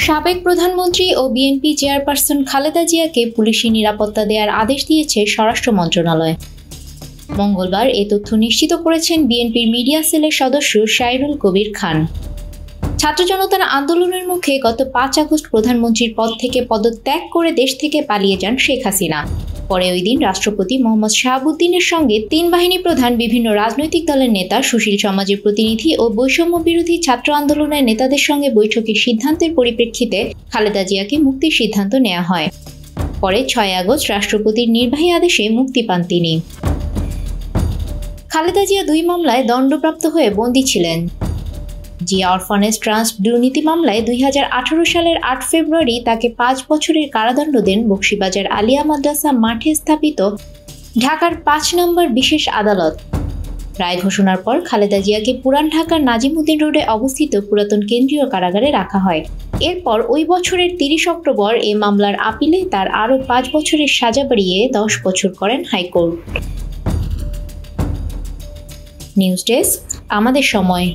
সাবেক প্রধানমন্ত্রী ও BNP chairperson Khaleda জিয়াকে পুলিশি নিরাপত্তা দেওয়ার আদেশ দিয়েছে স্বরাষ্ট্র মন্ত্রণালয়। মঙ্গলবার এ তথ্য নিশ্চিত করেছেন বিএনপির মিডিয়া সেলের সদস্য শাইরুল কবির খান। ছাত্র জনতার আন্দোলনের মুখে গত 5 আগস্ট প্রধানমন্ত্রীর পদ থেকে পদত্যাগ করে দেশ থেকে পালিয়ে যান শেখ হাসিনা। পরে ওই দিন রাষ্ট্রপতি মোহাম্মদ শাহাবুদ্দিনের সঙ্গে 3 বাহিনী প্রধান, বিভিন্ন রাজনৈতিক দলের নেতা, সুশীল সমাজের প্রতিনিধি ও বৈষম্য বিরোধী ছাত্র আন্দোলনের নেতাদের সঙ্গে বৈঠকের সিদ্ধান্তের পরিপ্রেক্ষিতে খালেদা জিয়াকে মুক্তির সিদ্ধান্ত নেওয়া হয়। পরে 6 আগস্ট রাষ্ট্রপতির নির্বাহী আদেশে মুক্তি পান তিনি। খালেদা জিয়া 2 মামলায় দণ্ডপ্রাপ্ত হয়ে বন্দী ছিলেন। জিয়া অরফানেজ ট্রাস্ট দুর্নীতি মামলায় 2018 সালের 8 ফেব্রুয়ারি তাকে 5 বছরের কারাদণ্ড দেন বকশীবাজার আলিয়া মাদ্রাসা মাঠে স্থাপিত ঢাকার 5 নম্বর বিশেষ আদালত। রায় ঘোষণার পর খালেদা জিয়াকে পুরান ঢাকার নাজিমউদ্দিন রোডে অবস্থিত পুরাতন কেন্দ্রীয় কারাগারে রাখা হয়। এরপর ওই বছরের 30 অক্টোবর এ মামলার আপিলে তার আরও 5 বছরের সাজা বাড়িয়ে 10 বছর করেন হাইকোর্ট। নিউজ ডেস্ক, আমাদের সময়।